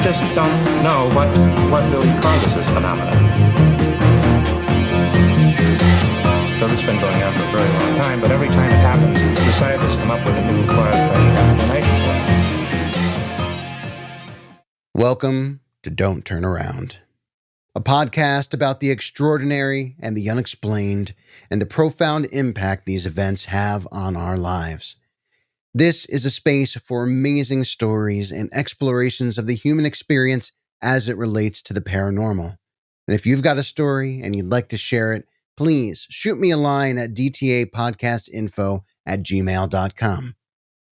just don't know what really causes this phenomenon. So this has been going on for a very long time, but every time it happens, the scientists come up with a new cause-based explanation for it. Welcome to Don't Turn Around, a podcast about the extraordinary and the unexplained and the profound impact these events have on our lives. This is a space for amazing stories and explorations of the human experience as it relates to the paranormal. And if you've got a story and you'd like to share it, please shoot me a line at dtapodcastinfo@gmail.com.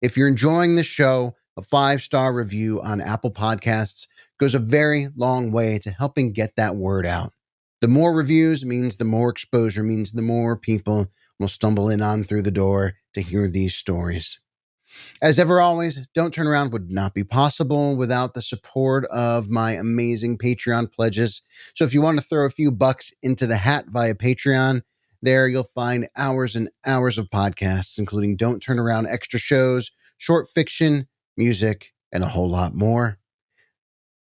If you're enjoying the show, a 5-star review on Apple Podcasts goes a very long way to helping get that word out. The more reviews means the more exposure, means the more people will stumble in on through the door to hear these stories. As ever, always, Don't Turn Around would not be possible without the support of my amazing Patreon pledges. So if you want to throw a few bucks into the hat via Patreon, there you'll find hours and hours of podcasts, including Don't Turn Around extra shows, short fiction, music, and a whole lot more.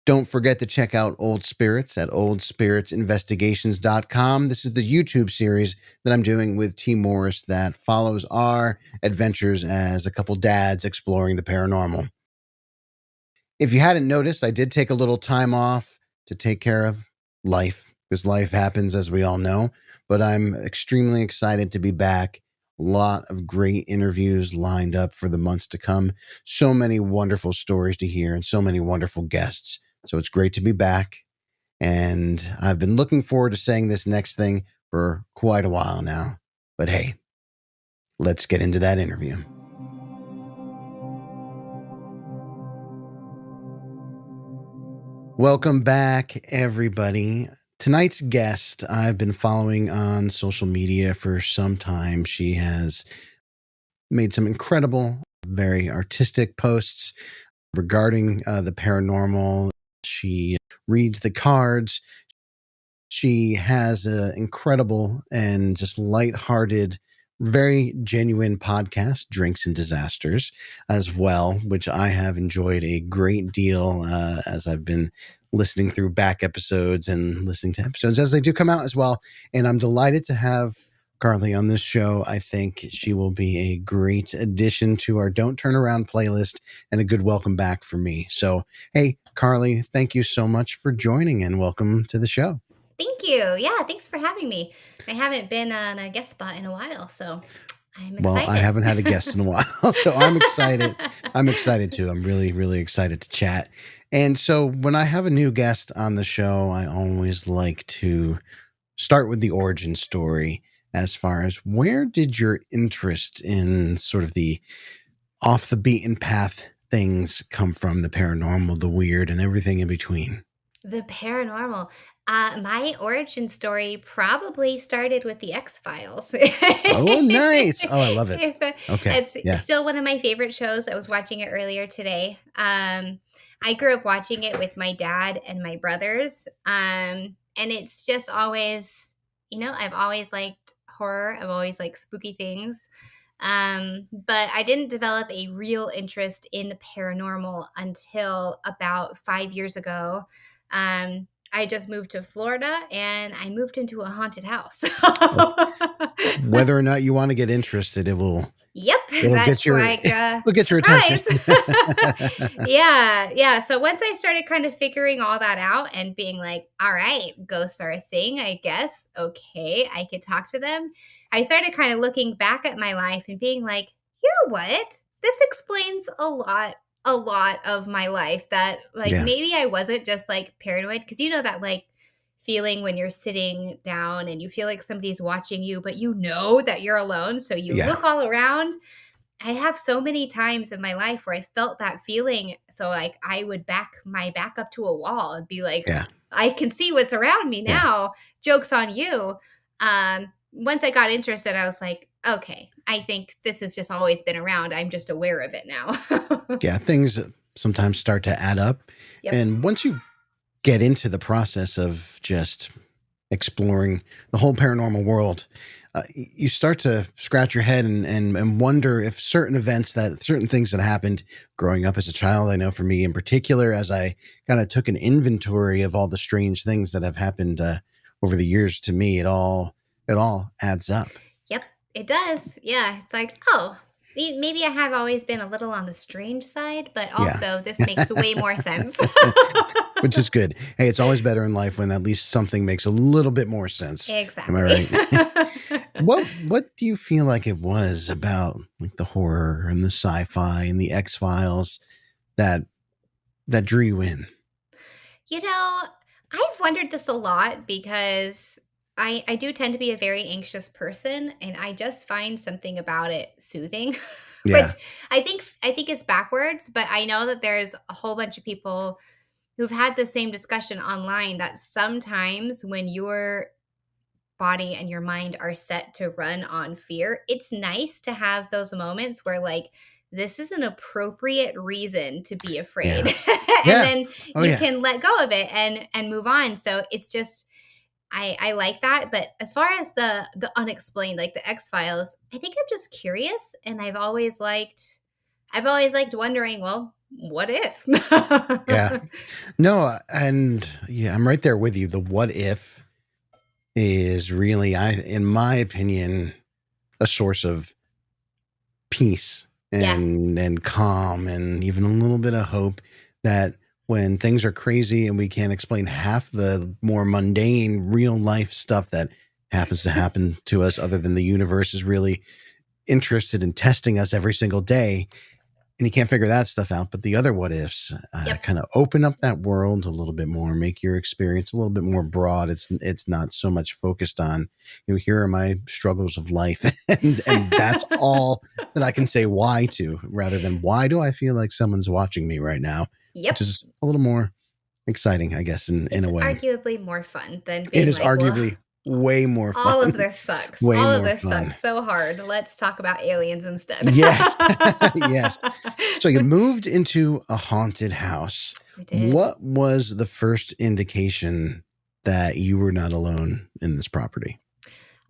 Don't forget to check out Old Spirits at oldspiritsinvestigations.com. This is the YouTube series that I'm doing with T. Morris that follows our adventures as a couple dads exploring the paranormal. If you hadn't noticed, I did take a little time off to take care of life, because life happens, as we all know, but I'm extremely excited to be back. A lot of great interviews lined up for the months to come. So many wonderful stories to hear and so many wonderful guests. So it's great to be back. And I've been looking forward to saying this next thing for quite a while now. But hey, let's get into that interview. Welcome back, everybody. Tonight's guest I've been following on social media for some time. She has made some incredible, very artistic posts regarding the paranormal. She reads the cards. She has an incredible and just lighthearted, very genuine podcast, Drinks and Disasters, as well, which I have enjoyed a great deal as I've been listening through back episodes and listening to episodes as they do come out as well. And I'm delighted to have Carly on this show. I think she will be a great addition to our Don't Turn Around playlist and a good welcome back for me. So, hey, Carly, thank you so much for joining and welcome to the show. Thank you. Yeah, thanks for having me. I haven't been on a guest spot in a while, so I'm excited. Well, I haven't had a guest in a while, so I'm excited. I'm excited too. I'm really, really excited to chat. And so when I have a new guest on the show, I always like to start with the origin story as far as where did your interest in sort of the off the beaten path things come from, the paranormal, the weird, and everything in between? The paranormal. My origin story probably started with the X-Files. Oh, nice. Oh, I love it. Okay. It's still one of my favorite shows. I was watching it earlier today. I grew up watching it with my dad and my brothers. And it's just always, I've always liked horror. I've always liked spooky things. But I didn't develop a real interest in the paranormal until about 5 years ago. I just moved to Florida and I moved into a haunted house. Whether or not you want to get interested, it will. Yep. It'll get your attention. Yeah. So once I started kind of figuring all that out and being like, all right, ghosts are a thing, I guess. Okay, I could talk to them. I started kind of looking back at my life and being like, you know what? This explains a lot of my life that maybe I wasn't just like paranoid, because that like feeling when you're sitting down and you feel like somebody's watching you, but that you're alone. So you look all around. I have so many times in my life where I felt that feeling. So like I would back up to a wall and be like, I can see what's around me now. Joke's on you. Once I got interested, I was like, okay, I think this has just always been around. I'm just aware of it now. Things sometimes start to add up. Yep. And once you get into the process of just exploring the whole paranormal world, you start to scratch your head and wonder if certain things that happened growing up as a child. I know for me in particular, as I kind of took an inventory of all the strange things that have happened over the years, to me, it all adds up. Yep, it does. Yeah, it's like, oh, maybe I have always been a little on the strange side, but Yeah. also this makes way more sense. Which is good. Hey, it's always better in life when at least something makes a little bit more sense. Am I Exactly. right? What do you feel like it was about like the horror and the sci-fi and the X-Files that drew you in? You know, I've wondered this a lot because I do tend to be a very anxious person, and I just find something about it soothing, which Yeah. I think is backwards, but I know that there's a whole bunch of people who've had the same discussion online that sometimes when your body and your mind are set to run on fear, it's nice to have those moments where like this is an appropriate reason to be afraid. Yeah. And Yeah. then Oh you yeah. can let go of it and move on. So it's just I like that, but as far as the unexplained like the X-Files, I think I'm just curious and I've always liked wondering, well, what if? Yeah. No, and yeah, I'm right there with you. The what if is really, in my opinion, a source of peace Yeah. and calm and even a little bit of hope that when things are crazy and we can't explain half the more mundane real life stuff that happens to happen to us, other than the universe is really interested in testing us every single day, and you can't figure that stuff out. But the other what ifs Yep. kind of open up that world a little bit more, make your experience a little bit more broad. It's not so much focused on, here are my struggles of life, and that's all that I can say why to, rather than why do I feel like someone's watching me right now, which Yep. is a little more exciting, I guess, in It's a way. arguably more fun than It being is like, well, arguably way more fun, all of this sucks. way All of more this fun. sucks so hard. Let's talk about aliens instead. Yes, yes. So you moved into a haunted house. We did. What was the first indication that you were not alone in this property?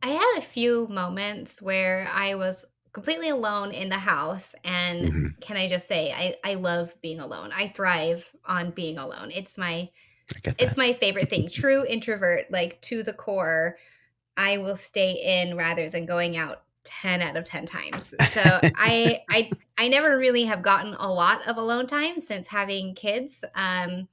I had a few moments where I was completely alone in the house. And Mhm. can I just say, I love being alone. I thrive on being alone. I get It's that. my favorite thing. True introvert, like to the core. I will stay in rather than going out 10 out of 10 times. So I never really have gotten a lot of alone time since having kids. I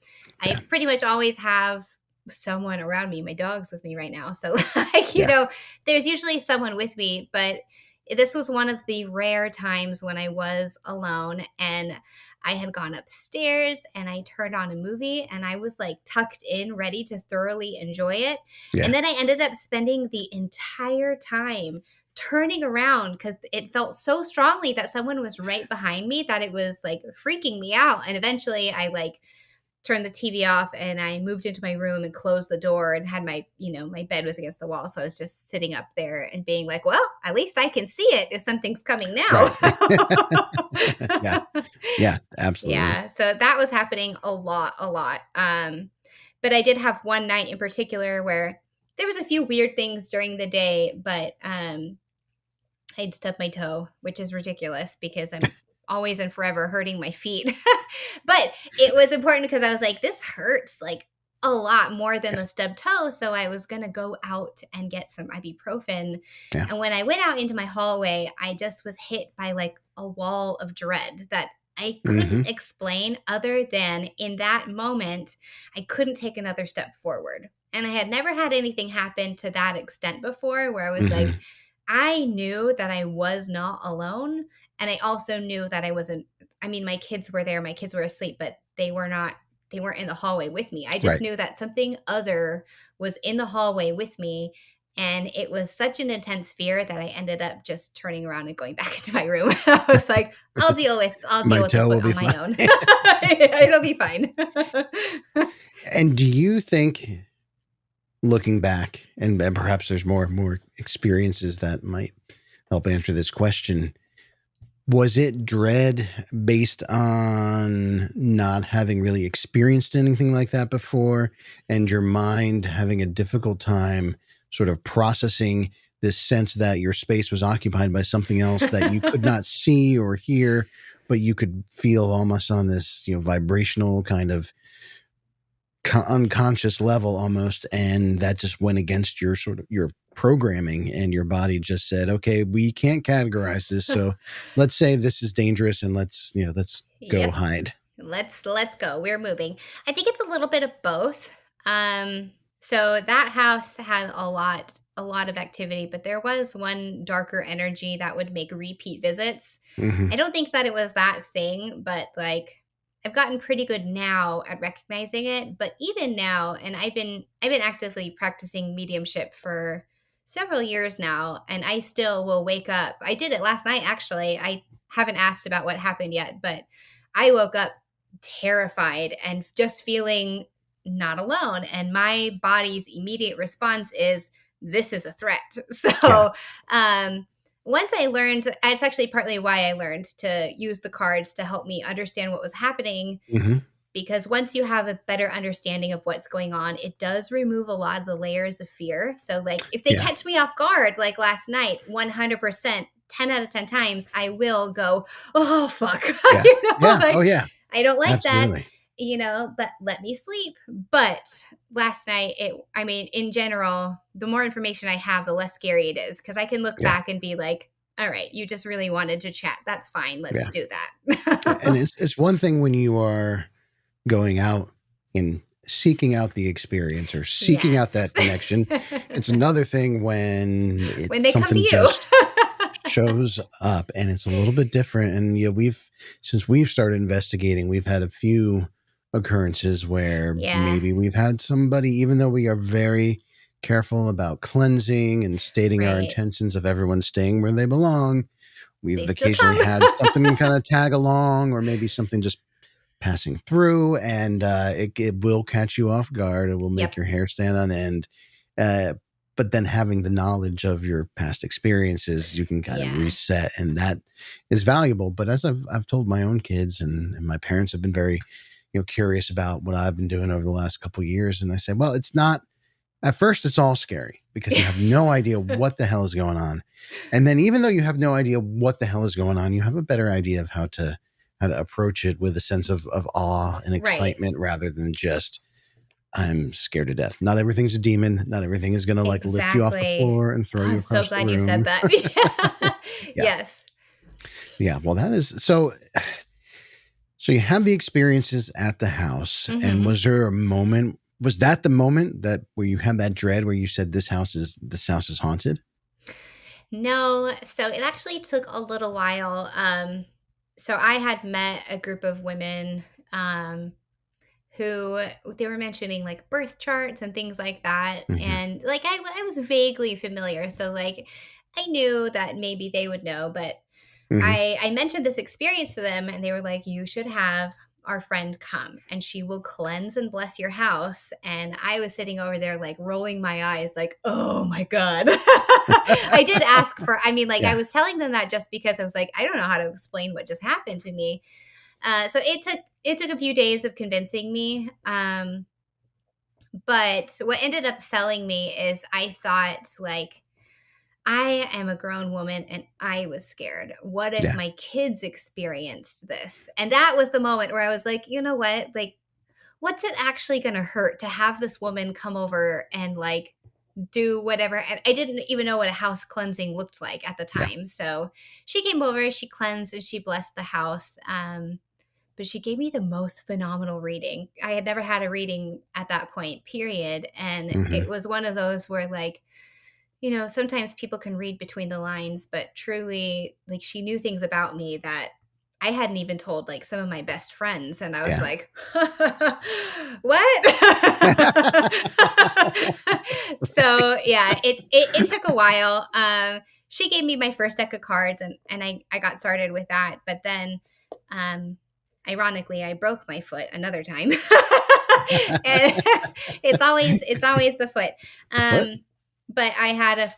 Yeah, pretty much always have someone around me. My dog's with me right now. So like, yeah, there's usually someone with me, but this was one of the rare times when I was alone and I had gone upstairs and I turned on a movie and I was like tucked in, ready to thoroughly enjoy it. And yeah. then I ended up spending the entire time turning around because it felt so strongly that someone was right behind me that it was like freaking me out. And eventually I like turned the TV off and I moved into my room and closed the door and had my bed was against the wall. So I was just sitting up there and being like, well, at least I can see it if something's coming now. Right. Yeah, yeah, absolutely. Yeah. So that was happening a lot, a lot. But I did have one night in particular where there was a few weird things during the day, but I'd stubbed my toe, which is ridiculous because I'm always and forever hurting my feet. But it was important because I was like, this hurts like a lot more than Yeah, a stubbed toe. So I was going to go out and get some ibuprofen. yeah. And when I went out into my hallway, I just was hit by like a wall of dread that I Mhm. couldn't explain other than in that moment, I couldn't take another step forward. And I had never had anything happen to that extent before where I was like, Mhm. I knew that I was not alone, and I also knew that I wasn't I mean, my kids were there, my kids were asleep, but they weren't in the hallway with me. I just Right. knew that something other was in the hallway with me, and it was such an intense fear that I ended up just turning around and going back into my room. I was like, I'll deal My with the toe foot will be on my fine. own. It'll be fine." And do you think, looking back, and perhaps there's more experiences that might help answer this question, was it dread based on not having really experienced anything like that before, and your mind having a difficult time sort of processing this sense that your space was occupied by something else that you could not see or hear, but you could feel almost on this, vibrational kind of unconscious level almost. And that just went against your sort of your programming, and your body just said, okay, we can't categorize this. So let's say this is dangerous, and let's go Yep. hide. Let's go. We're moving. I think it's a little bit of both. So that house had a lot of activity, but there was one darker energy that would make repeat visits. Hmm. I don't think that it was that thing, but like I've gotten pretty good now at recognizing it. But even now, and I've been actively practicing mediumship for several years now, and I still will wake up. I did it last night actually. I haven't asked about what happened yet, but I woke up terrified and just feeling not alone. And my body's immediate response is, this is a threat. Yeah. So, once I learned, it's actually partly why I learned to use the cards to help me understand what was happening. Hmm. Because once you have a better understanding of what's going on, it does remove a lot of the layers of fear. So, like, if they Yeah. catch me off guard, like last night, 100%, 10 out of 10 times, I will go, oh, fuck. Yeah. Yeah. Like, Oh yeah. I don't like that, Absolutely. but let me sleep. But last night, in general, the more information I have, the less scary it is because I can look Yeah. back and be like, all right, you just really wanted to chat. That's fine. Let's Yeah. do And that. it's one thing when you are going out and seeking out the experience or seeking out Yes. that connection. It's another thing when When it's they come to something you. just shows up, and it's a little bit different. And since we've started investigating, we've had a few occurrences where Yeah, maybe we've had somebody, even though we are very careful about cleansing and stating our right. intentions of everyone staying where they belong, They we've still occasionally come. had something kind of tag along, or maybe something just passing through, and it will catch you off guard. It will make Yep. your hair stand on end. Uh, but then having the knowledge of your past experiences, you can kind of Yeah. reset, and that is valuable. But as I've told my own kids, and my parents have been very, curious about what I've been doing over the last couple of years, and I said, well, it's not. At first, it's all scary because you have no idea what the hell is going on, and then even though you have no idea what the hell is going on, you have a better idea of how to approach it with a sense of awe and Right. excitement rather than just I'm scared to death. Not everything's a demon. Not everything is gonna like lift you off the Exactly. floor and throw Oh, you I'm so across the glad you said room. that. Yeah. Yeah. Yes. Yeah. Well, that is so. So you had the experiences at the house, and Hmm. was there a moment? Was that the moment that where you had that dread where you said this house is haunted? No, so it actually took a little while. So I had met a group of women who they were mentioning like birth charts and things like that. Hmm. And like I was vaguely familiar. So like I knew that maybe they would know, but Hmm. I mentioned this experience to them and they were like, you should have our friend come and she will cleanse and bless your house. And I was sitting over there like rolling my eyes, like, oh my God. I did ask for, like I Yeah. was telling them that just because I was like, I don't know how to explain what just happened to me. So it took a few days of convincing me. But what ended up selling me is I thought like I am a grown woman and I was scared. What if Yeah. my kids experienced this? And that was the moment where I was like, you know what? Like, what's it actually going to hurt to have this woman come over and like do whatever? And I didn't even know what a house cleansing looked like at the Yeah. time. So she came over, she cleansed and she blessed the house. But she gave me the most phenomenal reading. I had never had a reading at that point, period. And Hmm. it was one of those where like, sometimes people can read between the lines, but truly, like, she knew things about me that I hadn't even told, like, some of my best friends, and I was Yeah. like, "What?" So, yeah, it took a while. She gave me my first deck of cards, and I got started with that, but then, um, ironically, I broke my foot another time. And it's always the foot. The foot. Um but I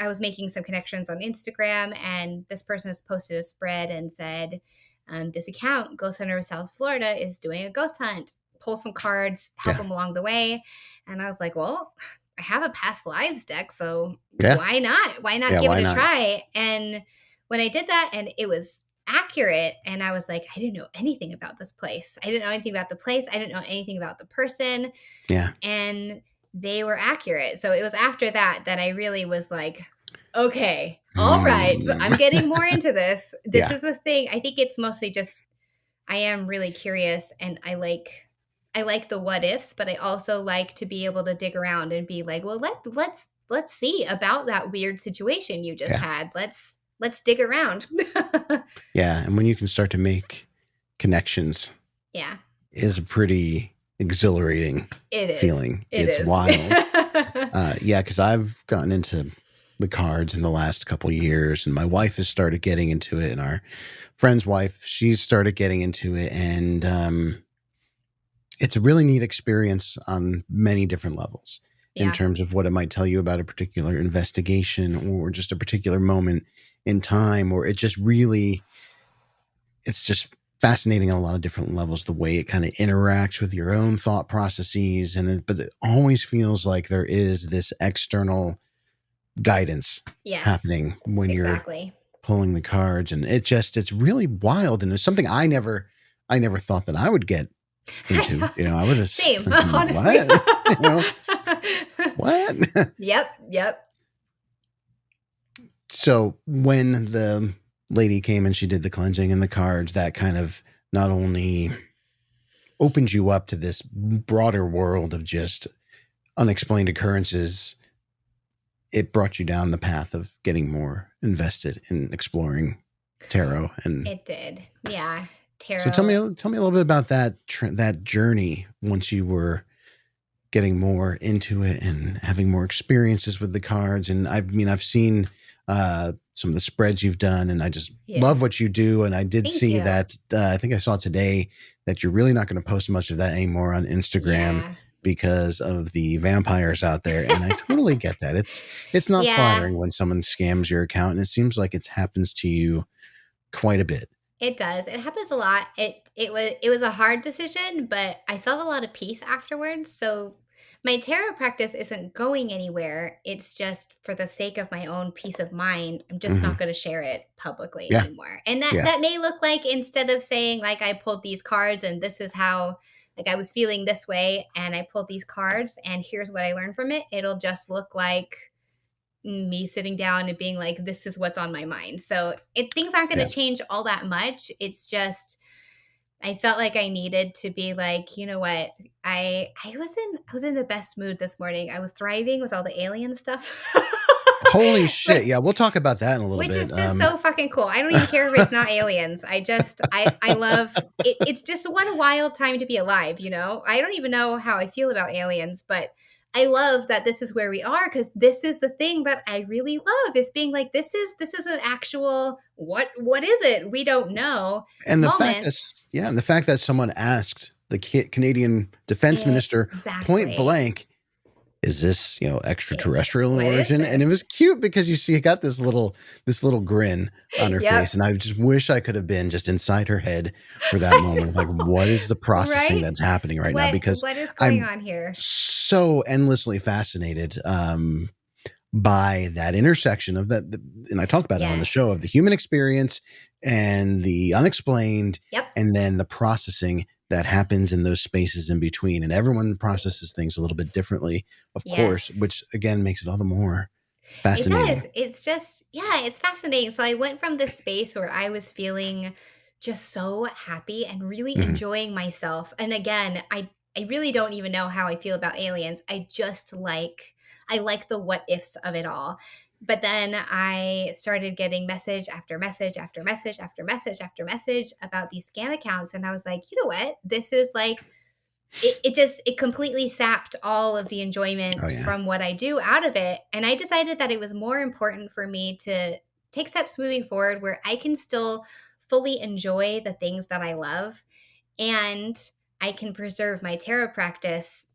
was making some connections on Instagram, and this person has posted a spread and said, this account, Ghost Hunter of South Florida, is doing a ghost hunt. Pull some cards, help Yeah. them along the way. And I was like, well, I have a past lives deck, so Yeah. why not? Why not Yeah, give why it a not? try? And when I did that and it was accurate, and I was like, I didn't know anything about this place. I didn't know anything about the place. I didn't know anything about the person. Yeah. And they were accurate. So it was after that that I really was like, okay, all right, I'm getting more into this. This Yeah. is the thing. I think it's mostly just I am really curious, and I like the what ifs, but I also like to be able to dig around and be like, well, let's see about that weird situation you just Yeah. had. Let's dig around. Yeah. And when you can start to make connections, Yeah, is a pretty exhilarating it is. feeling. It It's is. wild. Yeah, because I've gotten into the cards in the last couple of years, and my wife has started getting into it, and our friend's wife, she's started getting into it, and it's a really neat experience on many different levels in Yeah. terms of what it might tell you about a particular investigation or just a particular moment in time, or it just really, it's just fascinating on a lot of different levels, the way it kind of interacts with your own thought processes. But it always feels like there is this external guidance Yes. happening when you're Exactly. pulling the cards, and it's really wild, and it's something I never thought that I would get into. I would have Same, thinking, honestly. what? What? Yep. So when the lady came and she did the cleansing and the cards, that kind of not only opened you up to this broader world of just unexplained occurrences, it brought you down the path of getting more invested in exploring tarot. And It did. Yeah. Tarot. so tell me a little bit about that journey once you were getting more into it and having more experiences with the cards. And I've seen some of the spreads you've done, and I just love what you do. And I did Thank see you. that I think I saw today that you're really not going to post much of that anymore on Instagram Yeah. because of the vampires out there. And I totally get that. It's not Yeah. flattering when someone scams your account, and it seems like it happens to you quite a bit. It does. It happens a lot. It was a hard decision, but I felt a lot of peace afterwards. So my tarot practice isn't going anywhere. It's just for the sake of my own peace of mind. I'm just not going to share it publicly Yeah. anymore. And Yeah. that may look like, instead of saying like I pulled these cards and this is how, like, I was feeling this way and I pulled these cards and here's what I learned from it, it'll just look like me sitting down and being like, this is what's on my mind. So things aren't going to change all that much. It's just I felt like I needed to be like, you know what? I was in the best mood this morning. I was thriving with all the alien stuff. Holy shit. Yeah, we'll talk about that in a little Which bit. is just so fucking cool. I don't even care if it's not aliens. I love it. It's just one wild time to be alive, I don't even know how I feel about aliens, but I love that this is where we are, because this is the thing that I really love, is being like, this is an actual what is it? We don't know. And the fact that someone asked the Canadian Defense Minister point blank, is this, extraterrestrial in origin? And it was cute because you got this little grin on her face. And I just wish I could have been just inside her head for that moment. Like, what is the processing that's happening right now? Because what is going on here? So endlessly fascinated by that intersection of that. And I talk about it on the show, of the human experience and the unexplained, and then the processing that happens in those spaces in between. And everyone processes things a little bit differently, of course, which again makes it all the more fascinating. It does. It's just, it's fascinating. So I went from this space where I was feeling just so happy and really enjoying myself. And again, I really don't even know how I feel about aliens. I like the what ifs of it all. But then I started getting message after message after message after message after message about these scam accounts. And I was like, you know what? This is like, it completely sapped all of the enjoyment from what I do out of it. And I decided that it was more important for me to take steps moving forward where I can still fully enjoy the things that I love, and I can preserve my tarot practice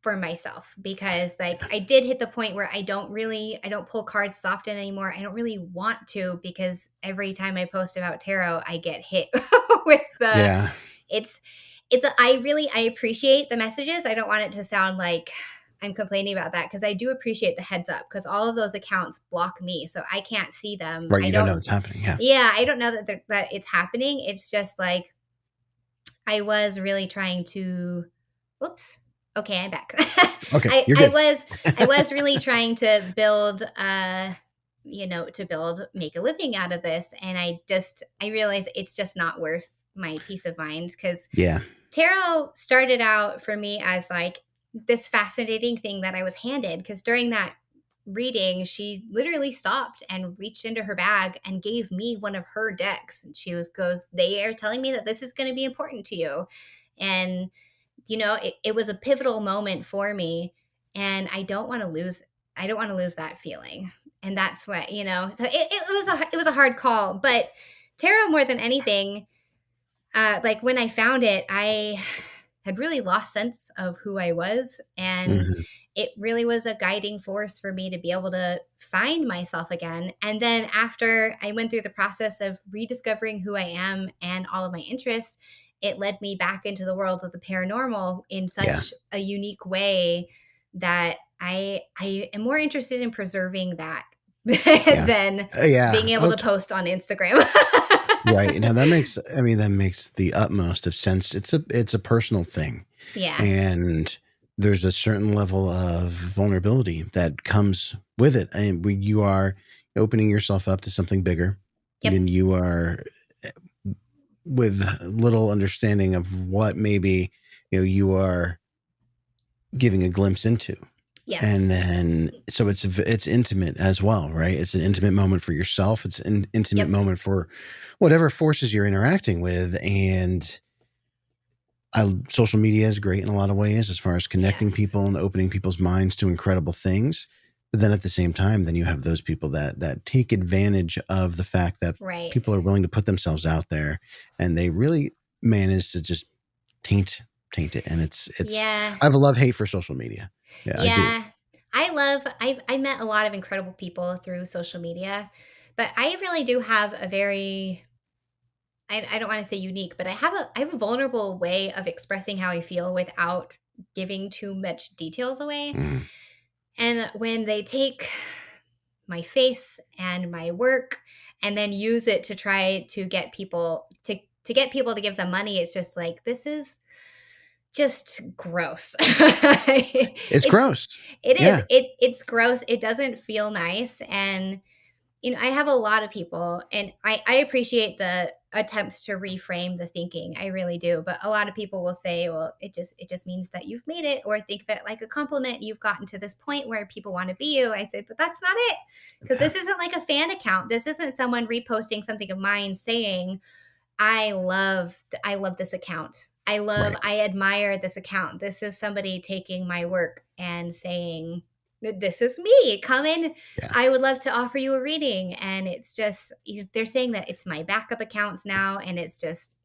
for myself, because like I did hit the point where I don't pull cards as often anymore. I don't really want to, because every time I post about tarot, I get hit with I appreciate the messages. I don't want it to sound like I'm complaining about that because I do appreciate the heads up, because all of those accounts block me, so I can't see them. Right. I You don't know don't. what's happening. Yeah. Yeah, I don't know that it's happening. It's just like I was really trying to. Oops. Okay, I'm back. Okay. I You're I good. was I was really trying to build make a living out of this, and I realized it's just not worth my peace of mind, because Yeah. tarot started out for me as like this fascinating thing that I was handed, because during that reading, she literally stopped and reached into her bag and gave me one of her decks. And she goes, they are telling me that this is going to be important to you. And, it was a pivotal moment for me. And I don't want to lose that feeling. And that's what, so it was a hard call, but tarot more than anything, like when I found it, I had really lost sense of who I was, and Mhm. it really was a guiding force for me to be able to find myself again. And then after I went through the process of rediscovering who I am and all of my interests, it led me back into the world of the paranormal in Yeah. such a unique way that I am more interested in preserving that Yeah. than Yeah. being able Oh, to post on Instagram. right. Now that makes the utmost of sense. It's a personal thing. Yeah. And there's a certain level of vulnerability that comes with it. And when you are opening yourself up to something bigger, Yep. then you are with little understanding of what maybe, you are giving a glimpse into. And Yes. then, so it's intimate as well, right? It's an intimate moment for yourself. It's an intimate Yep. moment for whatever forces you're interacting with. And social media is great in a lot of ways as far as connecting Yes. people and opening people's minds to incredible things. But then at the same time, then you have those people that take advantage of the fact that Right. people are willing to put themselves out there, and they really manage to just taint it. And it's Yeah. I have a love hate for social media. Yeah, I do. Yeah. I met a lot of incredible people through social media, but I really do have a very, I don't want to say unique, but I have a vulnerable way of expressing how I feel without giving too much details away. Mm, And when they take my face and my work and then use it to try to get people to get people to give them money, it's just like, this is just gross. it's gross. It is. Yeah, It's gross. It doesn't feel nice. And I have a lot of people, and I appreciate the attempts to reframe the thinking. I really do. But a lot of people will say, well, it just means that you've made it, or think of it like a compliment. You've gotten to this point where people want to be you. I said, but that's not it. Because yeah, this isn't like a fan account. This isn't someone reposting something of mine saying, I love this account. right. I admire this account. This is somebody taking my work and saying, this is me. Come in. Yeah, I would love to offer you a reading. And it's just, they're saying that it's my backup accounts now. And it's just,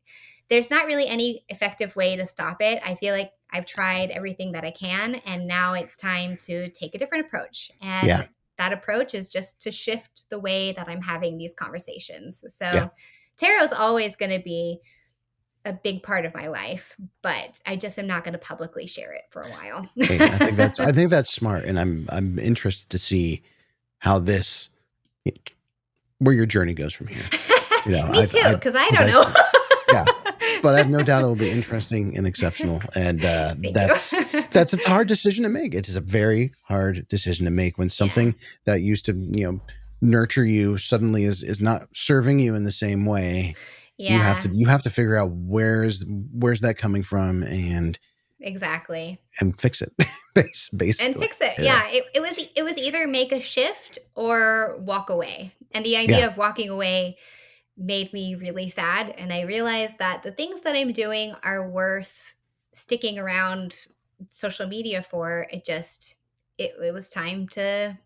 there's not really any effective way to stop it. I feel like I've tried everything that I can. And now it's time to take a different approach. yeah, And that approach is just to shift the way that I'm having these conversations. yeah. So tarot's always going to be a big part of my life, but I just am not going to publicly share it for a while. Hey, I think that's smart, and I'm interested to see how where your journey goes from here. Me too, because I 'cause don't know. yeah, but I have no doubt it will be interesting and exceptional. And Thank that's you. it's a hard decision to make. It's a very hard decision to make when Yeah. something that used to nurture you suddenly is not serving you in the same way. Yeah, You have to figure out where's that coming from, exactly. and fix it. And Basically. fix it. Yeah. Yeah, it was either make a shift or walk away. And the idea Yeah. of walking away made me really sad, and I realized that the things that I'm doing are worth sticking around social media for. It was time to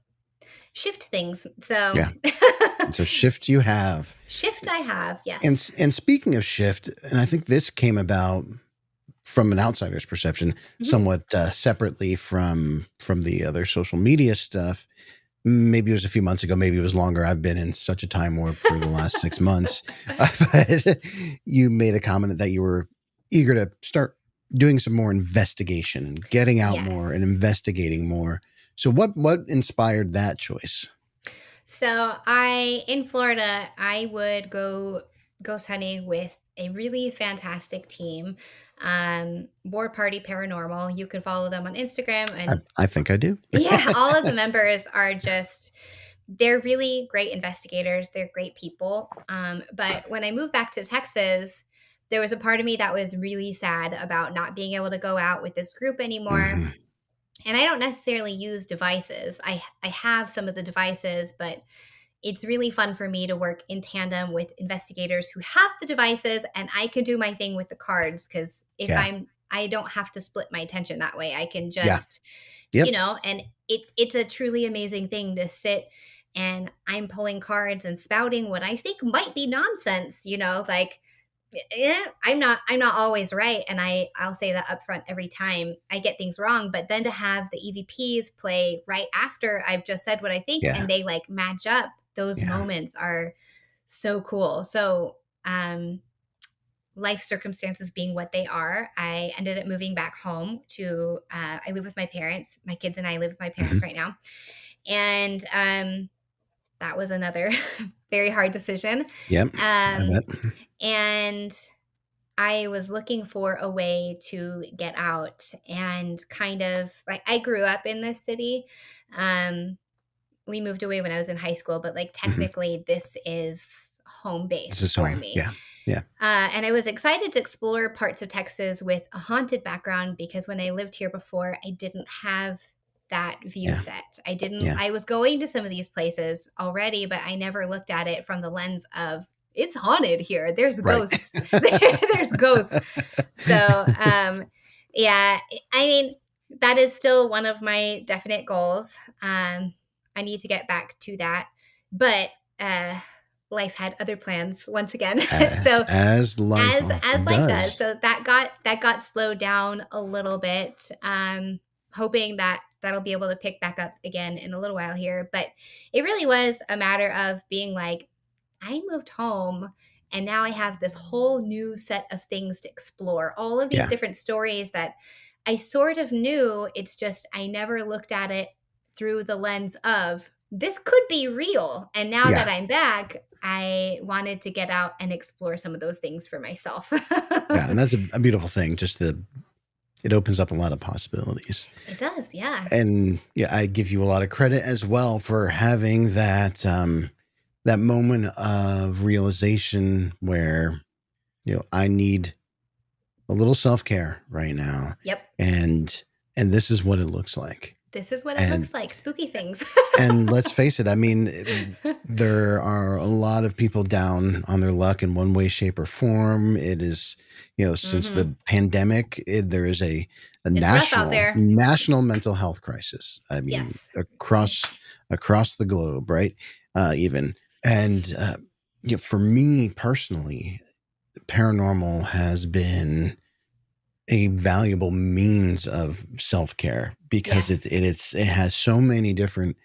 shift things. So Yeah. It's a shift you have. shift I have, And yes. and speaking of shift, and I think this came about from an outsider's perception, Mhm. somewhat separately from the other social media stuff. Maybe it was a few months ago, maybe it was longer. I've been in such a time warp for the last 6 months. But you made a comment that you were eager to start doing some more investigation and getting out more and Yes. investigating more. So what inspired that choice? So in Florida, I would go ghost hunting with a really fantastic team. War Party Paranormal. You can follow them on Instagram, and I think I do. yeah, all of the members are just they're really great investigators. They're great people. But when I moved back to Texas, there was a part of me that was really sad about not being able to go out with this group anymore. Mhm. And I don't necessarily use devices. I have some of the devices, but it's really fun for me to work in tandem with investigators who have the devices, and I can do my thing with the cards, because Yeah. I don't have to split my attention that way. I can Yeah. just, Yep. and it's a truly amazing thing to sit and I'm pulling cards and spouting what I think might be nonsense, like, yeah, I'm not always right, and I'll say that up front every time I get things wrong. But then to have the EVPs play right after I've just said what I think, Yeah. and they like match up, those Yeah. moments are so cool. So life circumstances being what they are, I ended up moving back home to I live with my parents. My kids and I live with my parents Mhm. right now. And that was another very hard decision. Yep. I um bet. and I was looking for a way to get out, and kind of like, I grew up in this city. Um, we moved away when I was in high school, but like Mhm. technically this is home This base is for home. me. Yeah. Yeah. And I was excited to explore parts of Texas with a haunted background, because when I lived here before, I didn't have that view Yeah. set. I didn't, Yeah. I was going to some of these places already, but I never looked at it from the lens of it's haunted here. There's Right. ghosts. There's ghosts. So, yeah, I mean, that is still one of my definite goals. I need to get back to that, but life had other plans once again. So As life as often life does, does. so that got slowed down a little bit. Hoping that that'll be able to pick back up again in a little while here, but it really was a matter of being like, I moved home and now I have this whole new set of things to explore. All of these Yeah. different stories that I sort of knew, it's just I never looked at it through the lens of this could be real. And now that Yeah. I'm back, I wanted to get out and explore some of those things for myself. Yeah. And that's a beautiful thing. Just it opens up a lot of possibilities. It does, yeah. And yeah, I give you a lot of credit as well for having that moment of realization where, I need a little self-care right now. Yep. And this is what it looks like. This is what it And looks like. Spooky things. and let's face it, I mean, there are a lot of people down on their luck in one way, shape, or form. It is, since the Mhm. pandemic, there is a It's rough out national there. national mental health crisis. I mean, Yes. across the globe, right? Even and for me personally, paranormal has been a valuable means of self-care because Yes. it has so many different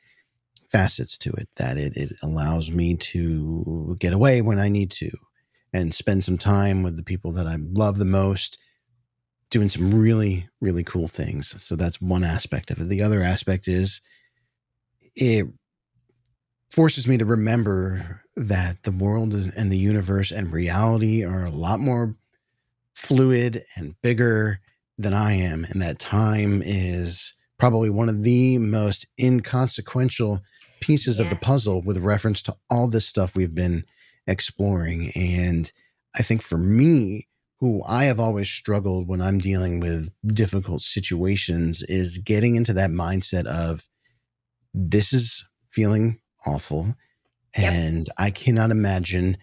facets to it that it allows me to get away when I need to and spend some time with the people that I love the most, doing some really, really cool things. So that's one aspect of it. The other aspect is it forces me to remember that the world and the universe and reality are a lot more fluid and bigger than I am, and that time is probably one of the most inconsequential pieces of the Yes. puzzle with reference to all this stuff we've been exploring. And I think for me, who I have always struggled when I'm dealing with difficult situations, is getting into that mindset of this is feeling awful, Yep. and I cannot imagine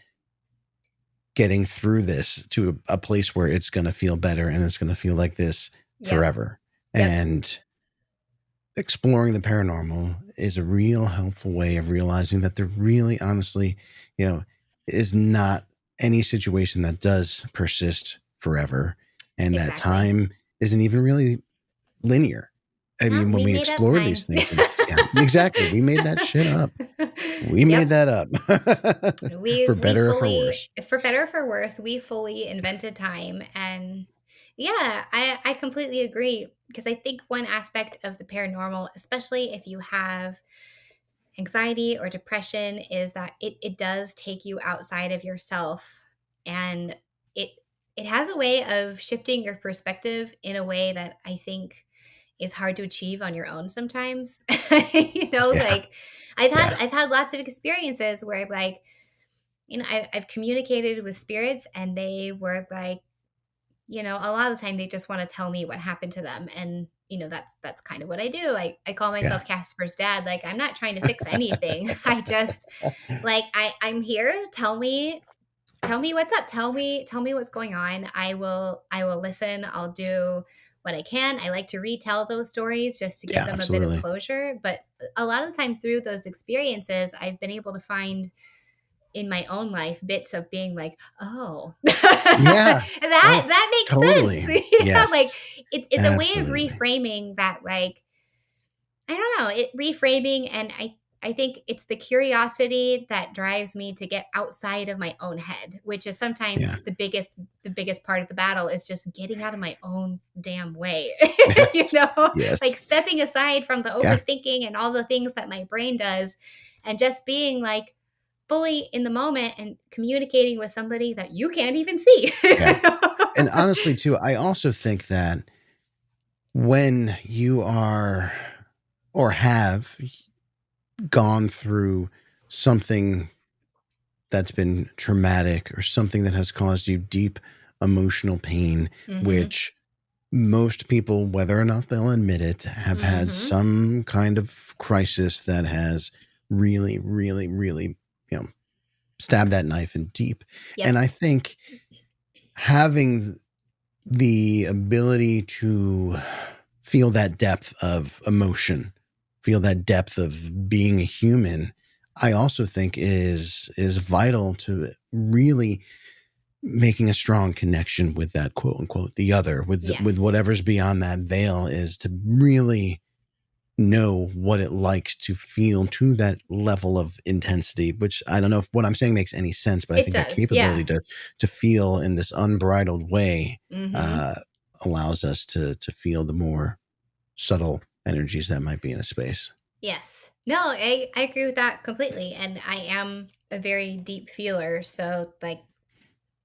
getting through this to a place where it's going to feel better and it's going to feel like this Yep. forever. Yep. And exploring the paranormal is a real helpful way of realizing that there really, honestly, is not any situation that does persist forever. And that Exactly. time isn't even really linear. I No, mean, when we we made up explore these time. things, and yeah, exactly. We made that shit up. We made Yep. that up We for we better or for fully, worse. for better or for worse, we fully invented time, and Yeah, I completely agree because I think one aspect of the paranormal, especially if you have anxiety or depression, is that it does take you outside of yourself, and it it has a way of shifting your perspective in a way that I think is hard to achieve on your own sometimes. Yeah. Like Yeah. I've had lots of experiences where like, I've communicated with spirits and they were like, a lot of the time they just want to tell me what happened to them. And, that's kind of what I do. I call Yeah. myself Casper's dad. Like, I'm not trying to fix anything. I just like, I'm here. Tell me what's up. Tell me what's going on. I will listen. I'll do what I can. I like to retell those stories just to give Yeah, them a bit of absolutely. closure. But a lot of the time through those experiences, I've been able to find in my own life bits of being like, oh, Yeah. Oh, that makes totally. sense. Yes. Like it's a way of Absolutely. reframing that, like, I don't know, it reframing. And I think it's the curiosity that drives me to get outside of my own head, which is Yeah. sometimes the biggest part of the battle is just getting out of my own damn way. you Yes. know, Yes. like stepping aside from the Yeah. overthinking and all the things that my brain does and just being like fully in the moment and communicating with somebody that you can't even see. Yeah. And honestly, too, I also think that when you are or have gone through something that's been traumatic or something that has caused you deep emotional pain, Mhm. which most people, whether or not they'll admit it, have had Mhm. some kind of crisis that has really, really, really, you know, stabbed that knife in deep. Yep. And I think having the ability to feel that depth of emotion, feel that depth of being a human, I also think is vital to really making a strong connection with that quote unquote the other, with Yes. whatever's beyond that veil, is to really know what it likes to feel to that level of intensity, which I don't know if what I'm saying makes any sense, but I It think that does. Yeah. capability to feel in this unbridled way Mhm. uh, allows us to feel the more subtle energies that might be in a space. Yes. No, I agree with that completely. And I am a very deep feeler. So like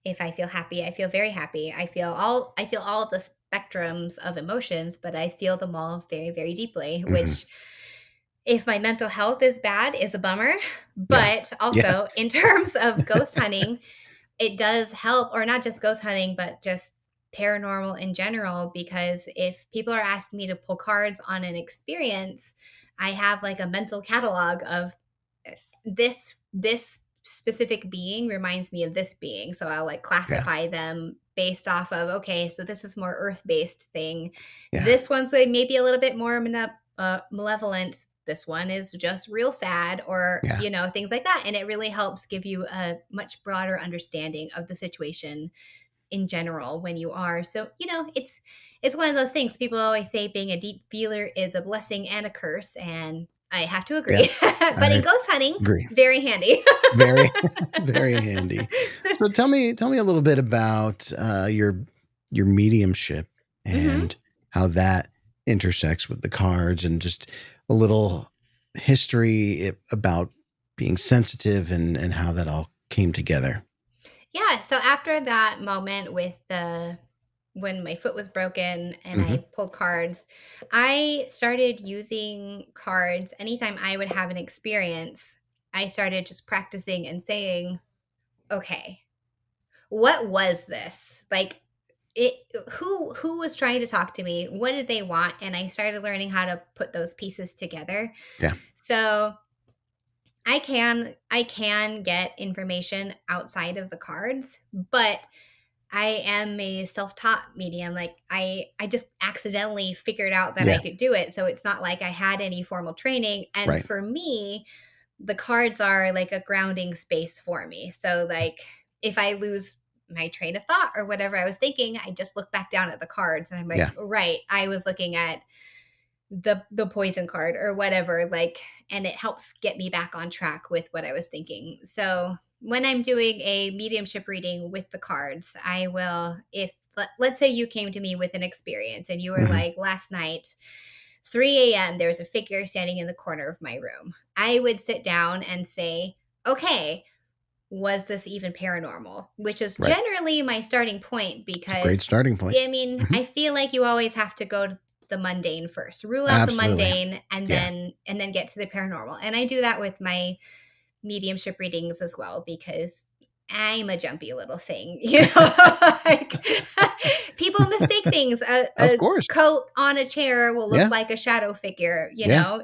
if I feel happy, I feel very happy. I feel all the spectrums of emotions, but I feel them all very, very deeply, Hmm. which if my mental health is bad is a bummer. Yeah. But Yeah. also in terms of ghost hunting, it does help, or not just ghost hunting, but just paranormal in general, because if people are asking me to pull cards on an experience, I have like a mental catalog of this specific being reminds me of this being, so I'll like Yeah. classify them based off of, okay, so this is more earth-based thing, Yeah. this one's like maybe a little bit more malevolent, this one is just real sad, or Yeah. things like that. And it really helps give you a much broader understanding of the situation in general when you are. So, it's one of those things. People always say being a deep feeler is a blessing and a curse, and I have to Yeah. agree. But in I ghost hunting, agree. very handy. Very, very handy. So tell me a little bit about your mediumship hmm and how that intersects with the cards, and just a little history about being sensitive and how that all came together. Yeah. So after that moment with the when my foot was broken and Hmm. I pulled cards, I started using cards anytime I would have an experience. I started just practicing and saying, okay, what was this? Like, it who was trying to talk to me? What did they want? And I started learning how to put those pieces together. Yeah. So I can get information outside of the cards, but I am a self-taught medium. Like I just accidentally figured out that I Yeah. could do it. So it's not like I had any formal training. And Right. for me, the cards are like a grounding space for me. So like if I lose my train of thought or whatever I was thinking, I just look back down at the cards and I'm like, Yeah. right, I was looking at the poison card or whatever, like, and it helps get me back on track with what I was thinking. So when I'm doing a mediumship reading with the cards, I will, if let's say you came to me with an experience and you were Mhm. like, last night, 3 a.m., there was a figure standing in the corner of my room. I would sit down and say, okay, was this even paranormal? Which is Right. generally my starting point It's a great because, starting point. I mean, Mhm. I feel like you always have to go to the mundane first, rule out the Absolutely. mundane, and Yeah. then get to the paranormal. And I do that with my mediumship readings as well because I'm a jumpy little thing, like people mistake things. Of A course. coat on a chair will look Yeah. like a shadow figure, Yeah.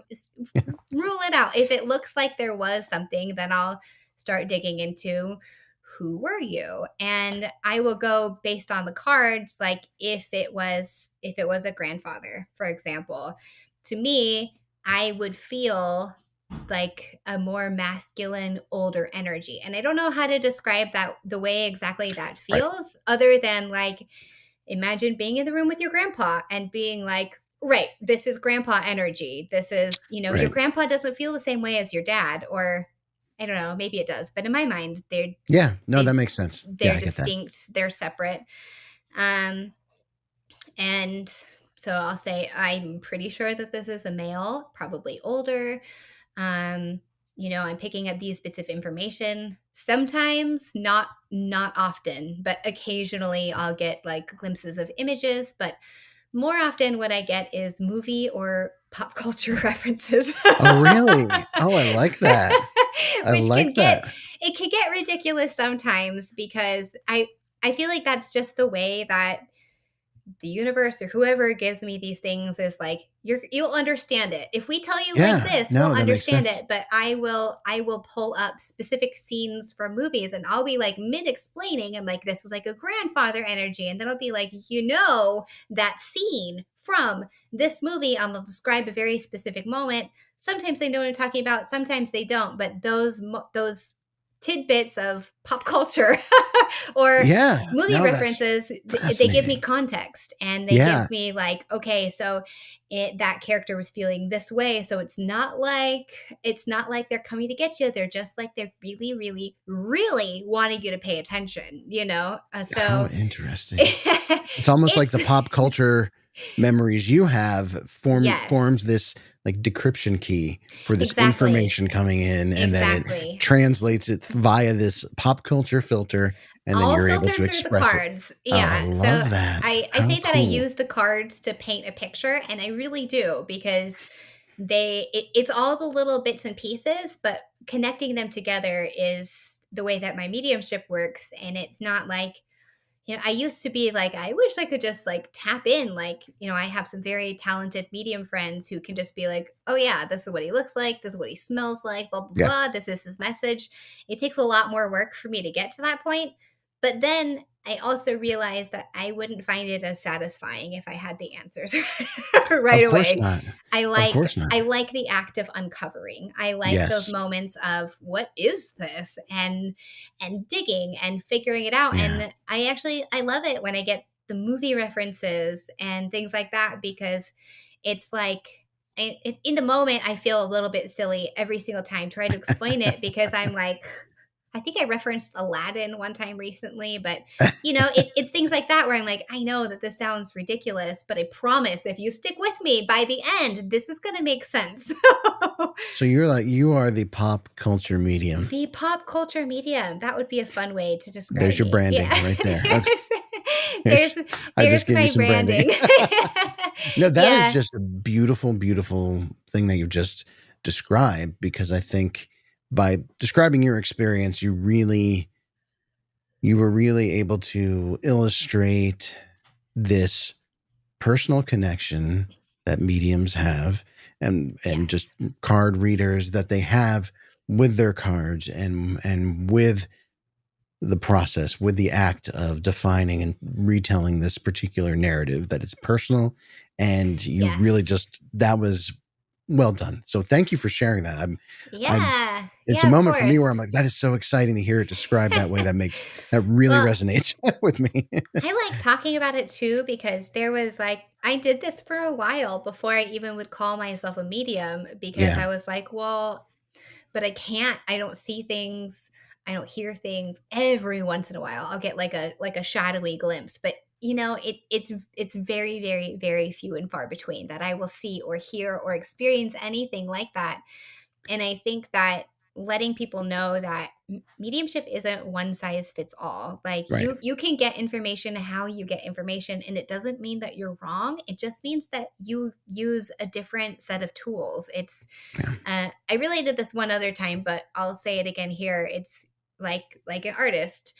rule it out. If it looks like there was something, then I'll start digging into who were you? And I will go based on the cards, like if it was a grandfather, for example. To me, I would feel like a more masculine, older energy. And I don't know how to describe that the way exactly that Right. feels, other than like imagine being in the room with your grandpa and being like, right, this is grandpa energy. This is, your Right. grandpa doesn't feel the same way as your dad, or I don't know, maybe it does. But in my mind, Yeah. No, that they makes sense. Yeah, they're I get that. distinct, they're separate. Um and so I'll say I'm pretty sure that this is a male, probably older. um I'm picking up these bits of information, sometimes, not often, but occasionally I'll get like glimpses of images. But more often what I get is movie or pop culture references. Oh, really? Oh, I like that. I Which like that. can get ridiculous sometimes, because I feel like that's just the way that the universe or whoever gives me these things is like, you'll understand it if we tell you like Yeah. this, we'll No, that makes understand sense. it. But I will pull up specific scenes from movies, and I'll be like mid explaining, I'm like, this is like a grandfather energy, and then I'll be like, that scene from this movie, I'll describe a very specific moment. Sometimes they know what I'm talking about, sometimes they don't, but those tidbits of pop culture or Yeah. movie No, that's references, they give me fascinating. context, and they Yeah. give me like, okay, so that character was feeling this way, so it's not like they're coming to get you, they're just like they're really, really, really wanting you to pay attention, How so interesting. It's almost like the it's pop culture memories you have forms yes, this like decryption key for this exactly, information coming in, and then it exactly. translates it via this pop culture filter, and then All you're able to filtered through the express it. cards. Oh, I Yeah. So love that. I How say that I cool. use the cards to paint a picture, and I really do, because it's all the little bits and pieces, but connecting them together is the way that my mediumship works. And it's not like, I used to be like, I wish I could just like tap in. Like, I have some very talented medium friends who can just be like, oh, yeah, this is what he looks like. This is what he smells like, blah, blah, Yeah. blah. This is his message. It takes a lot more work for me to get to that point. But then I also realized that I wouldn't find it as satisfying if I had the answers right Of course away. not. I Of like course not. I like the act of uncovering. I like those Yes. moments of what is this, and digging and figuring it out. Yeah. And I love it when I get the movie references and things like that, because it's like, in the moment I feel a little bit silly every single time trying to explain it, because I'm like, I think I referenced Aladdin one time recently, but it's things like that where I'm like, I know that this sounds ridiculous, but I promise if you stick with me by the end, this is going to make sense. So you are the pop culture medium. The pop culture medium. That would be a fun way to describe There's your me. Yeah. branding right there. Okay. there's I just there's gave you my some branding. branding. No, that is Yeah. just a beautiful, beautiful thing that you've just described, because I think by describing your experience, you were really able to illustrate this personal connection that mediums have, and just Yes. card readers that they have with their cards, and with the process, with the act of defining and retelling this particular narrative, that it's personal, and you really Yes. just, that was well done. So thank you for sharing that. I Yeah. It's a Yeah, of moment for me where I'm course. like, that is so exciting to hear it described that way. That really Well, resonates with me. I like talking about it too, because there was like, I did this for a while before I even would call myself a medium, because Yeah. I was like, well, but I don't see things, I don't hear things. Every once in a while I'll get like a shadowy glimpse, but it's very, very, very few and far between that I will see or hear or experience anything like that. And I think that letting people know that mediumship isn't one size fits all. Like Right. you can get information how you get information, and it doesn't mean that you're wrong. It just means that you use a different set of tools. It's Yeah. I related this one other time, but I'll say it again here. It's like an artist.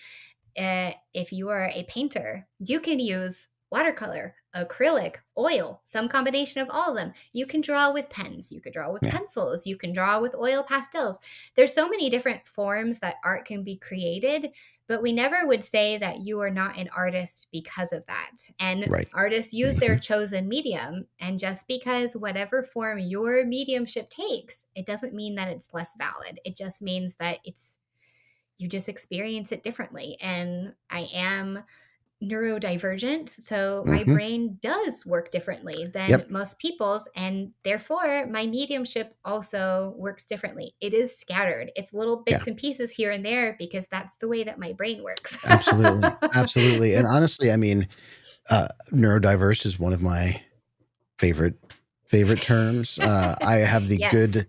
If you are a painter, you can use watercolor, acrylic, oil, some combination of all of them. You can draw with pens, you can draw with Yeah. pencils, you can draw with oil pastels. There's so many different forms that art can be created, but we never would say that you are not an artist because of that. And Right. artists use their chosen medium, and just because whatever form your mediumship takes, it doesn't mean that it's less valid. It just means that you just experience it differently. And I am neurodivergent, so my brain does work differently than Yep. most people's, and therefore my mediumship also works differently. It is scattered. It's little bits and pieces here and there because that's the way that my brain works. Absolutely. Absolutely. And honestly, I mean, neurodiverse is one of my favorite terms. I have the Yes. good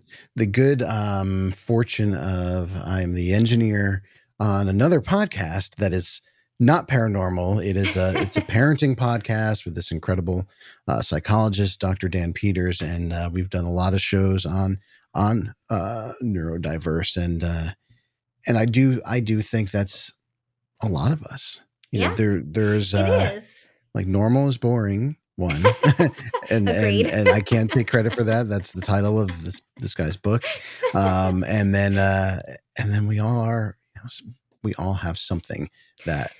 fortune of I'm the engineer on another podcast that is not paranormal. It's a parenting podcast with this incredible psychologist, Dr. Dan Peters, and we've done a lot of shows on neurodiverse, and I do think that's a lot of us. Yeah. There's It is. like normal is boring. One and Agreed. and I can't take credit for that. That's the title of this guy's book. And then we all have something that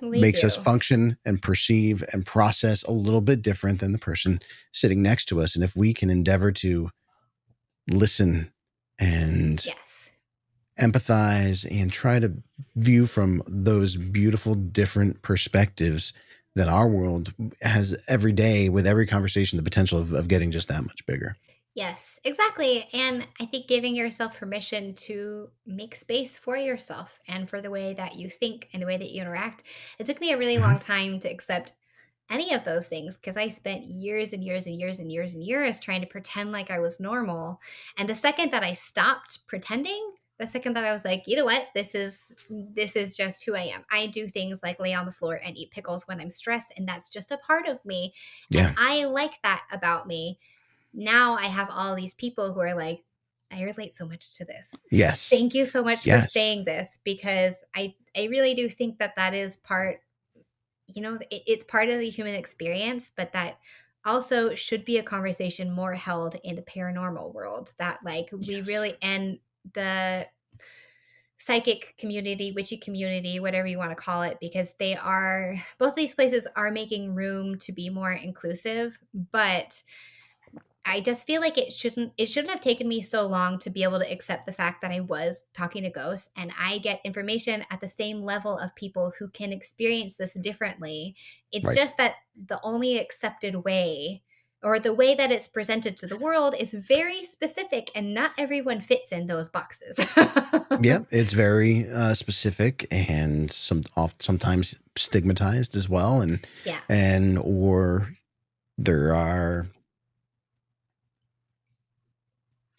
makes us function and perceive and process a little bit different than the person sitting next to us. And if we can endeavor to listen and empathize and try to view from those beautiful different perspectives, that our world has every day, with every conversation, the potential of getting just that much bigger. Yes, exactly. And I think giving yourself permission to make space for yourself and for the way that you think and the way that you interact. It took me a really long time to accept any of those things because I spent years and years and years and years and years trying to pretend like I was normal. And the second that I stopped pretending, the second that I was like, you know what, this is just who I am. I do things like lay on the floor and eat pickles when I'm stressed, and that's just a part of me. Yeah. And I like that about me. Now I have all these people who are like, I relate so much to this. Yes. Thank you so much for saying this, because I really do think that is part, it's part of the human experience, but that also should be a conversation more held in the paranormal world, that like we really, and the psychic community, witchy community, whatever you want to call it, because both these places are making room to be more inclusive, but I just feel like it shouldn't have taken me so long to be able to accept the fact that I was talking to ghosts, and I get information at the same level of people who can experience this differently. It's just that the only accepted way, or the way that it's presented to the world, is very specific, and not everyone fits in those boxes. Yeah, it's very specific and sometimes stigmatized as well, or there are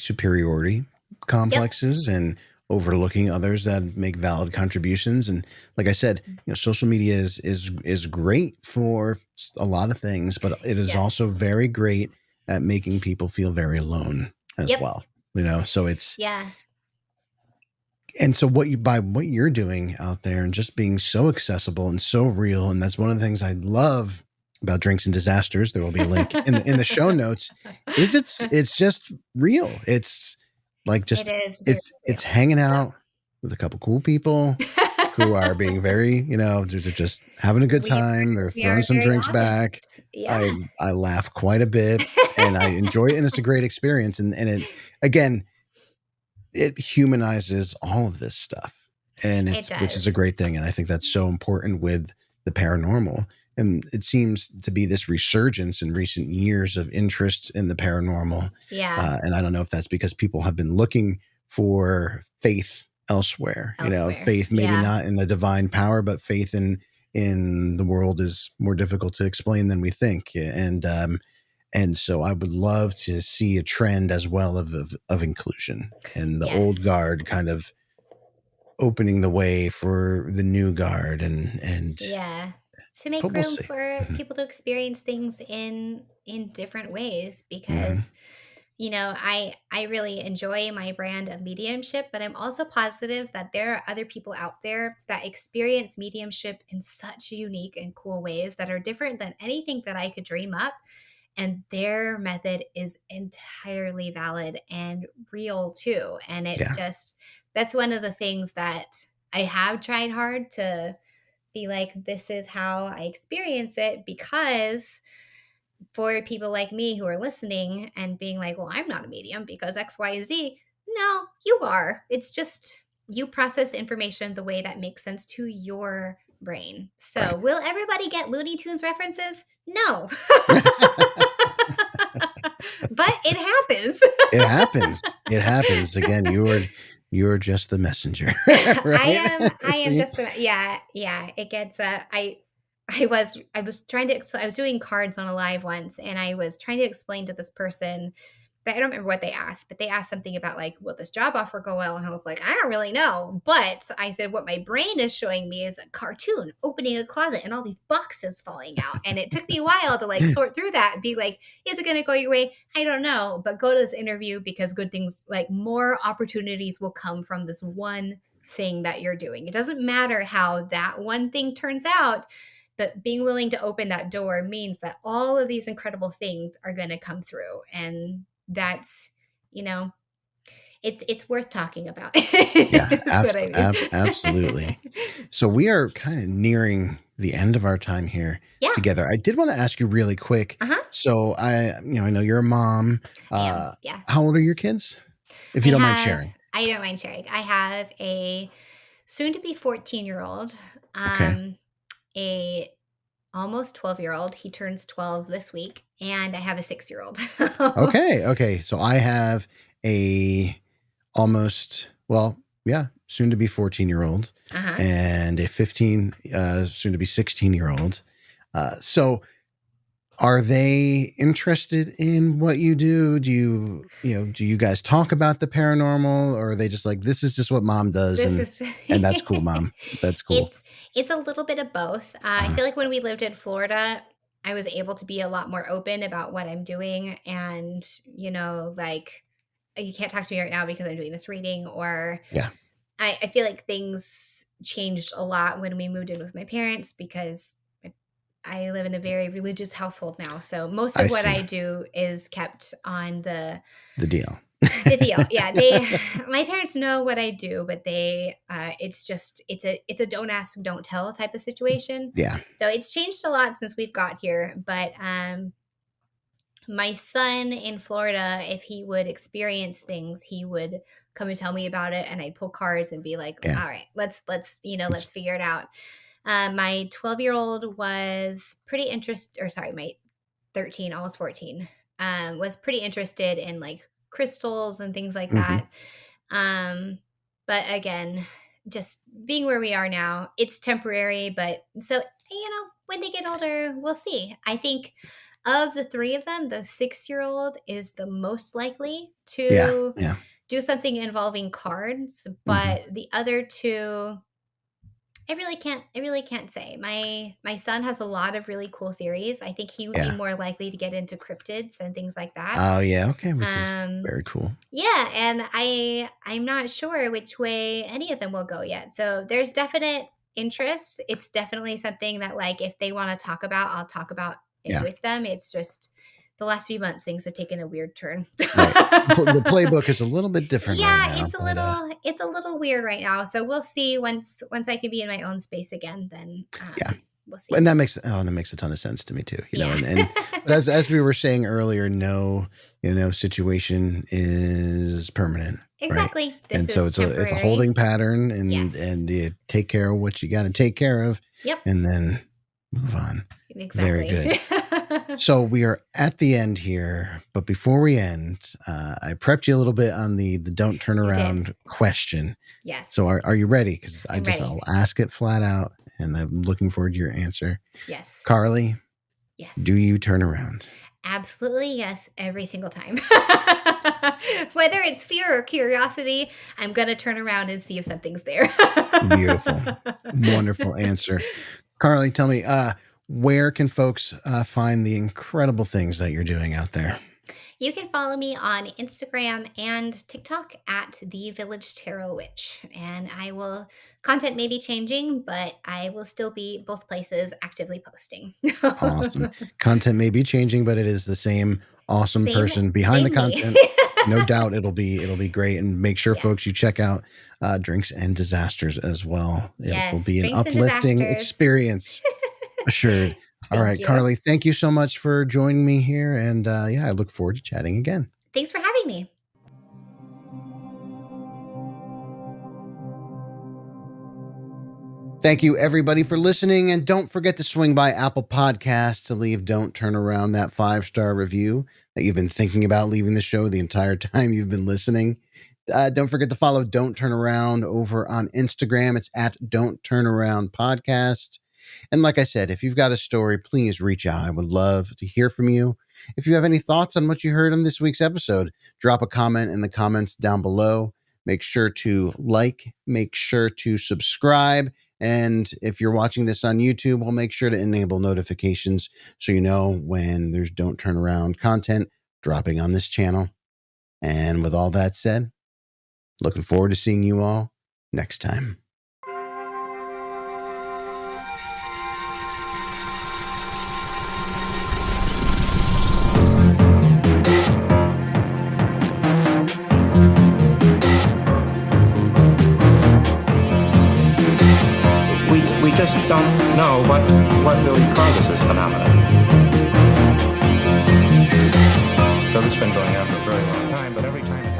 superiority complexes and overlooking others that make valid contributions. And like I said, social media is great for a lot of things, but it is also very great at making people feel very alone as well. So it's and so by what you're doing out there and just being so accessible and so real, and that's one of the things I love about Drinks and Disasters. There will be a link in the show notes. It's just real. It's like it's hanging out with a couple cool people who are being very, they're just having a good time. They're throwing some drinks back. Yeah. I laugh quite a bit and I enjoy it, and it's a great experience. And it, again, it humanizes all of this stuff, and which is a great thing. And I think that's so important with the paranormal. And it seems to be this resurgence in recent years of interest in the paranormal. Yeah. And I don't know if that's because people have been looking for faith elsewhere. Faith maybe not in the divine power, but faith in in the world is more difficult to explain than we think. And so I would love to see a trend as well of inclusion and the old Yes. guard kind of opening the way for the new guard and Yeah. To make but we'll room see. for Mhm. people to experience things in different ways Mhm. because I really enjoy my brand of mediumship, but I'm also positive that there are other people out there that experience mediumship in such unique and cool ways that are different than anything that I could dream up. And their method is entirely valid and real too. And it's Yeah. just, that's one of the things that I have tried hard to be like, this is how I experience it, because for people like me who are listening and being like, well, I'm not a medium because X, Y, and Z. No, you are. It's just you process information the way that makes sense to your brain. So, Right. will everybody get Looney Tunes references? No. But it happens. It happens. It happens. Again, you're just the messenger. Right? I am just the yeah, it gets I was trying to I was doing cards on a live once, and I was trying to explain to this person that I don't remember what they asked, but they asked something about like, will this job offer go well? And I was like, I don't really know. But I said, what my brain is showing me is a cartoon opening a closet and all these boxes falling out. And it took me a while to like sort through that and be like, is it going to go your way? I don't know. But go to this interview because good things, like more opportunities will come from this one thing that you're doing. It doesn't matter how that one thing turns out. But being willing to open that door means that all of these incredible things are going to come through. And that's, you know, it's worth talking about. Yeah, Is what I mean. absolutely. So we are kind of nearing the end of our time here Yeah. together. I did want to ask you really quick. Uh-huh. So I know you're a mom. I am. Yeah. How old are your kids? If you don't mind sharing. I don't mind sharing. I have a soon to be 14-year-old, Okay. a almost 12-year-old. He turns 12 this week, and I have a 6-year-old. Okay. Okay. So I have a almost, well, yeah, soon to be 14-year-old Uh-huh. and a 15, soon to be 16-year-old. So are they interested in what you do? Do you guys talk about the paranormal, or are they just like, this is just what mom does This and is that's cool, mom. That's cool. it's a little bit of both. I Uh-huh. feel like when we lived in Florida, I was able to be a lot more open about what I'm doing, and like, you can't talk to me right now because I'm doing this reading, or Yeah, I feel like things changed a lot when we moved in with my parents because I live in a very religious household now. So most I of what see I do is kept on the deal. the deal. Yeah, my parents know what I do, but it's just it's a don't ask, don't tell type of situation. Yeah. So it's changed a lot since we've got here, but my son in Florida, if he would experience things, he would come and tell me about it, and I'd pull cards and be like, Yeah. "All right, let's It's- let's figure it out." My 12-year-old was pretty interested, or sorry, my 13, almost 14, was pretty interested in like crystals and things like mhm. that. Um, but again, just being where we are now, it's temporary. But so, when they get older, we'll see. I think of the three of them, the 6-year-old is the most likely Yeah. to Yeah. do something involving cards, Mhm. but the other two, I really can't say. My son has a lot of really cool theories. I think he would be Yeah. more likely to get into cryptids and things like that. Oh, yeah. Okay. Which is Um very cool. yeah, and I'm not sure which way any of them will go yet. So there's definite interest. It's definitely something that, like, if they want to talk about, I'll talk about it Yeah. with them. It's just the last few months things have taken a weird turn. Right. The playbook is a little bit different right Yeah, now, but it's a little weird right now. So we'll see once I can be in my own space again, then yeah. we'll see. And that makes a ton of sense to me too. Yeah. But as we were saying earlier, no, situation is permanent, right? Exactly. This And so is it's a temporary. holding pattern, Yes. and you take care of what you got to take care of, Yep. and then move on. Very Exactly. good. So we are at the end here, but before we end, I prepped you a little bit on the don't turn You did. around question. Yes. So are you ready? Because I'm ready. I'll ask it flat out, and I'm looking forward to your answer. Yes. Carly, Yes. do you turn around? Absolutely, yes, every single time. Whether it's fear or curiosity, I'm gonna turn around and see if something's there. Beautiful. Wonderful answer. Carly, tell me, where can folks find the incredible things that you're doing out there? You can follow me on Instagram and TikTok at the Village Tarot Witch, and content may be changing, but I will still be both places actively posting. Awesome. Content may be changing, but it is the same awesome Same, person behind the same me. content. No doubt it'll be great. And make sure, folks, you Yes. check out Drinks and Disasters as well. It will Yes, be an drinks and uplifting disasters. experience, assured. All Thank right, you. Carly, thank you so much for joining me here. And yeah, I look forward to chatting again. Thanks for having me. Thank you, everybody, for listening. And don't forget to swing by Apple Podcasts to leave Don't Turn Around that 5-star review that you've been thinking about leaving the show the entire time you've been listening. Don't forget to follow Don't Turn Around over on Instagram. It's at Don't Turn Around Podcast. And like I said, if you've got a story, please reach out. I would love to hear from you. If you have any thoughts on what you heard on this week's episode, drop a comment in the comments down below. Make sure to like, make sure to subscribe. And if you're watching this on YouTube, we'll make sure to enable notifications so you know when there's Don't Turn Around content dropping on this channel. And with all that said, looking forward to seeing you all next time. We just don't know what really causes this phenomenon. So it's been going on for a very long time, but every time it happens,